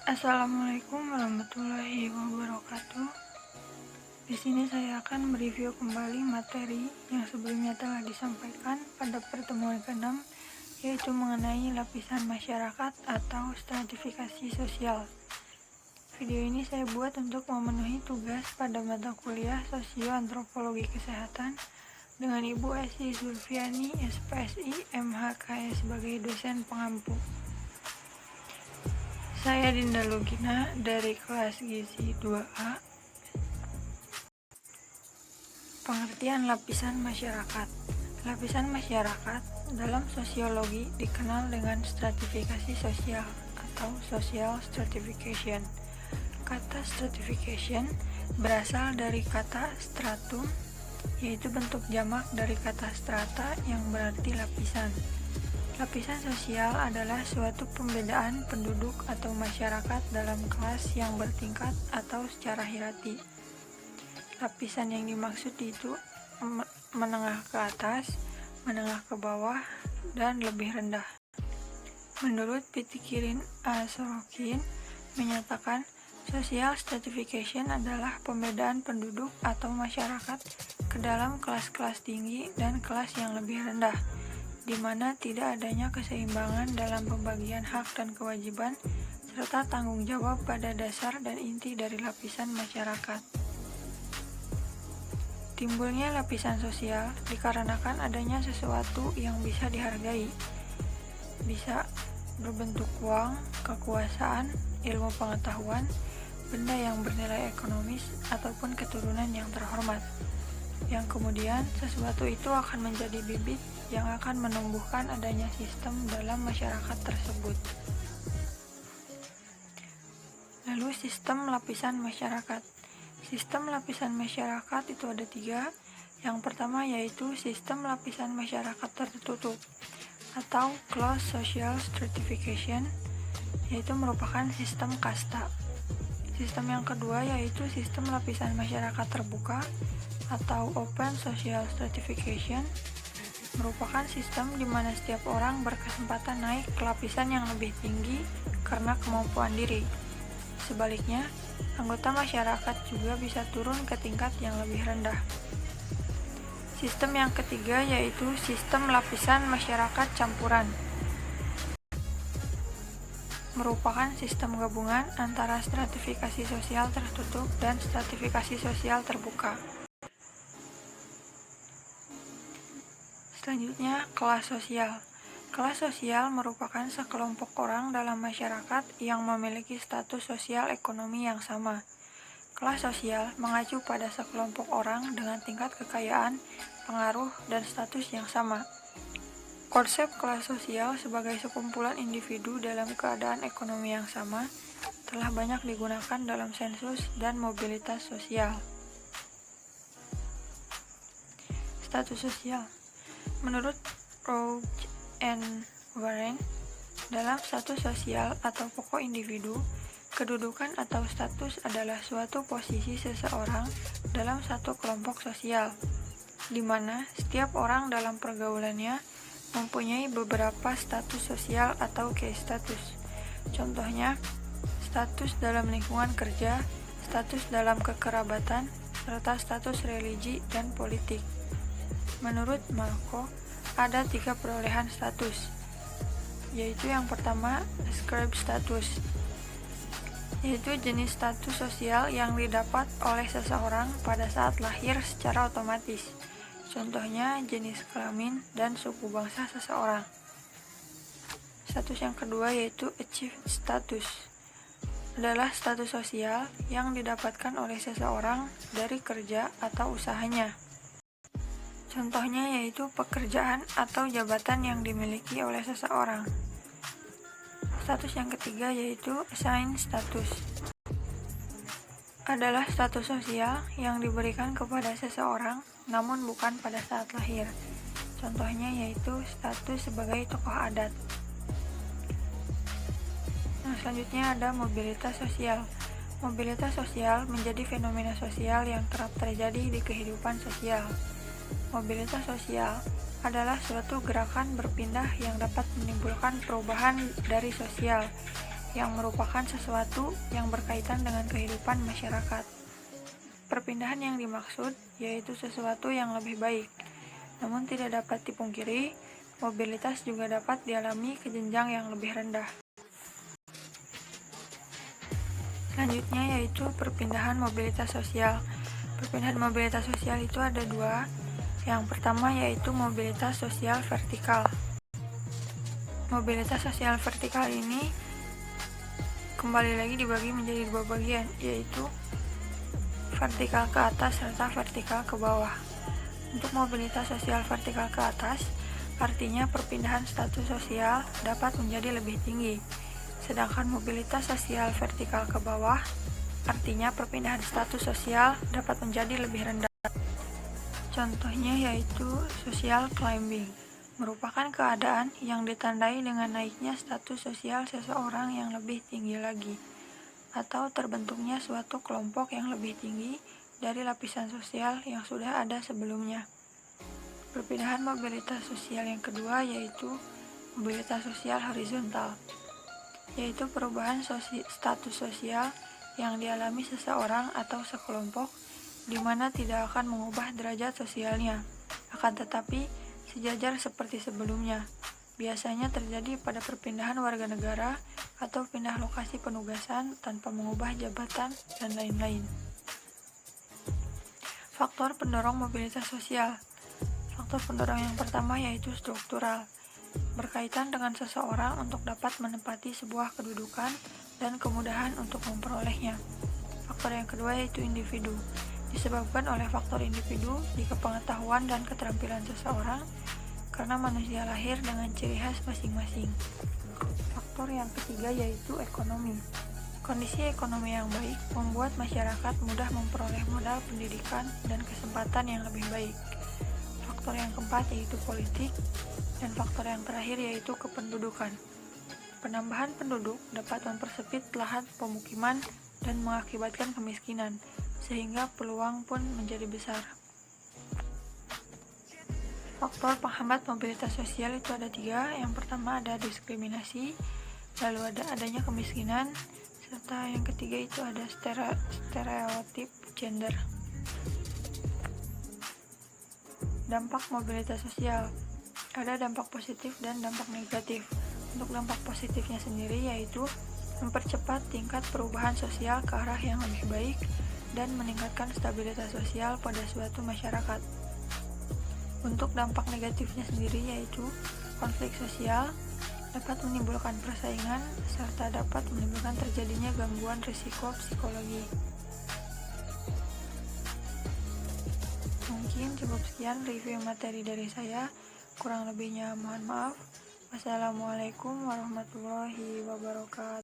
Assalamualaikum warahmatullahi wabarakatuh. Di sini saya akan mereview kembali materi yang sebelumnya telah disampaikan pada pertemuan ke-6, yaitu mengenai lapisan masyarakat atau stratifikasi sosial. Video ini saya buat untuk memenuhi tugas pada mata kuliah Sosioantropologi Kesehatan dengan Ibu Esi Zulfiani, SPSI, MHKS sebagai dosen pengampu. Saya Dinda Lugina dari kelas Gizi 2A. Pengertian lapisan masyarakat. Lapisan masyarakat dalam sosiologi dikenal dengan stratifikasi sosial atau social stratification. Kata stratification berasal dari kata stratum, yaitu bentuk jamak dari kata strata yang berarti lapisan. Lapisan sosial adalah suatu pembedaan penduduk atau masyarakat dalam kelas yang bertingkat atau secara hierarki. Lapisan yang dimaksud itu menengah ke atas, menengah ke bawah, dan lebih rendah. Menurut Pitkirin A. Sorokin menyatakan, social stratification adalah pembedaan penduduk atau masyarakat ke dalam kelas-kelas tinggi dan kelas yang lebih rendah, di mana tidak adanya keseimbangan dalam pembagian hak dan kewajiban, serta tanggung jawab pada dasar dan inti dari lapisan masyarakat. Timbulnya lapisan sosial dikarenakan adanya sesuatu yang bisa dihargai, bisa berbentuk uang, kekuasaan, ilmu pengetahuan, benda yang bernilai ekonomis, ataupun keturunan yang terhormat, yang kemudian sesuatu itu akan menjadi bibit yang akan menumbuhkan adanya sistem dalam masyarakat tersebut. Lalu sistem lapisan masyarakat. Sistem lapisan masyarakat itu ada 3. Yang pertama yaitu sistem lapisan masyarakat tertutup atau closed social stratification, yaitu merupakan sistem kasta. Sistem yang kedua yaitu sistem lapisan masyarakat terbuka atau open social stratification, merupakan sistem di mana setiap orang berkesempatan naik ke lapisan yang lebih tinggi karena kemampuan diri. Sebaliknya, anggota masyarakat juga bisa turun ke tingkat yang lebih rendah. Sistem yang ketiga yaitu sistem lapisan masyarakat campuran, merupakan sistem gabungan antara stratifikasi sosial tertutup dan stratifikasi sosial terbuka. Selanjutnya, kelas sosial. Kelas sosial merupakan sekelompok orang dalam masyarakat yang memiliki status sosial ekonomi yang sama. Kelas sosial mengacu pada sekelompok orang dengan tingkat kekayaan, pengaruh, dan status yang sama. Konsep kelas sosial sebagai sekumpulan individu dalam keadaan ekonomi yang sama telah banyak digunakan dalam sensus dan mobilitas sosial. Status sosial. Menurut Roach and Warren, dalam status sosial atau pokok individu, kedudukan atau status adalah suatu posisi seseorang dalam satu kelompok sosial, di mana setiap orang dalam pergaulannya mempunyai beberapa status sosial atau case status. Contohnya, status dalam lingkungan kerja, status dalam kekerabatan, serta status religi dan politik. Menurut Malko, ada 3 perolehan status, yaitu yang pertama, ascribed status, yaitu jenis status sosial yang didapat oleh seseorang pada saat lahir secara otomatis. Contohnya, jenis kelamin dan suku bangsa seseorang. Status yang kedua yaitu achieved status, adalah status sosial yang didapatkan oleh seseorang dari kerja atau usahanya. Contohnya yaitu pekerjaan atau jabatan yang dimiliki oleh seseorang. Status yang ketiga yaitu assigned status, adalah status sosial yang diberikan kepada seseorang namun bukan pada saat lahir. Contohnya yaitu status sebagai tokoh adat. Selanjutnya ada mobilitas sosial. Mobilitas sosial menjadi fenomena sosial yang kerap terjadi di kehidupan sosial. Mobilitas sosial adalah suatu gerakan berpindah yang dapat menimbulkan perubahan dari sosial, yang merupakan sesuatu yang berkaitan dengan kehidupan masyarakat. Perpindahan yang dimaksud yaitu sesuatu yang lebih baik. Namun tidak dapat dipungkiri, mobilitas juga dapat dialami ke jenjang yang lebih rendah. Selanjutnya yaitu perpindahan mobilitas sosial. Perpindahan mobilitas sosial itu ada dua. Yang pertama yaitu mobilitas sosial vertikal. Mobilitas sosial vertikal ini kembali lagi dibagi menjadi dua bagian, yaitu vertikal ke atas serta vertikal ke bawah. Untuk mobilitas sosial vertikal ke atas, artinya perpindahan status sosial dapat menjadi lebih tinggi. Sedangkan mobilitas sosial vertikal ke bawah, artinya perpindahan status sosial dapat menjadi lebih rendah. Contohnya yaitu social climbing, merupakan keadaan yang ditandai dengan naiknya status sosial seseorang yang lebih tinggi lagi, atau terbentuknya suatu kelompok yang lebih tinggi dari lapisan sosial yang sudah ada sebelumnya. Perpindahan mobilitas sosial yang kedua yaitu mobilitas sosial horizontal, yaitu perubahan status sosial yang dialami seseorang atau sekelompok di mana tidak akan mengubah derajat sosialnya, akan tetapi sejajar seperti sebelumnya. Biasanya terjadi pada perpindahan warga negara atau pindah lokasi penugasan tanpa mengubah jabatan dan lain-lain. Faktor pendorong mobilitas sosial. Faktor pendorong yang pertama yaitu struktural, berkaitan dengan seseorang untuk dapat menempati sebuah kedudukan dan kemudahan untuk memperolehnya. Faktor yang kedua yaitu individu, disebabkan oleh faktor individu jika pengetahuan dan keterampilan seseorang, karena manusia lahir dengan ciri khas masing-masing. Faktor yang ketiga yaitu ekonomi. Kondisi ekonomi yang baik membuat masyarakat mudah memperoleh modal pendidikan dan kesempatan yang lebih baik. Faktor yang keempat yaitu politik, dan faktor yang terakhir yaitu kependudukan. Penambahan penduduk dapat mempersempit lahan pemukiman dan mengakibatkan kemiskinan, sehingga peluang pun menjadi besar. Faktor penghambat mobilitas sosial itu ada tiga. Yang pertama ada diskriminasi, lalu ada adanya kemiskinan, serta yang ketiga itu ada stereotip gender. Dampak mobilitas sosial, ada dampak positif dan dampak negatif. Untuk dampak positifnya sendiri yaitu mempercepat tingkat perubahan sosial ke arah yang lebih baik dan meningkatkan stabilitas sosial pada suatu masyarakat. Untuk dampak negatifnya sendiri yaitu konflik sosial, dapat menimbulkan persaingan, serta dapat menimbulkan terjadinya gangguan risiko psikologi. Mungkin cukup sekian review materi dari saya, kurang lebihnya mohon maaf. Wassalamualaikum warahmatullahi wabarakatuh.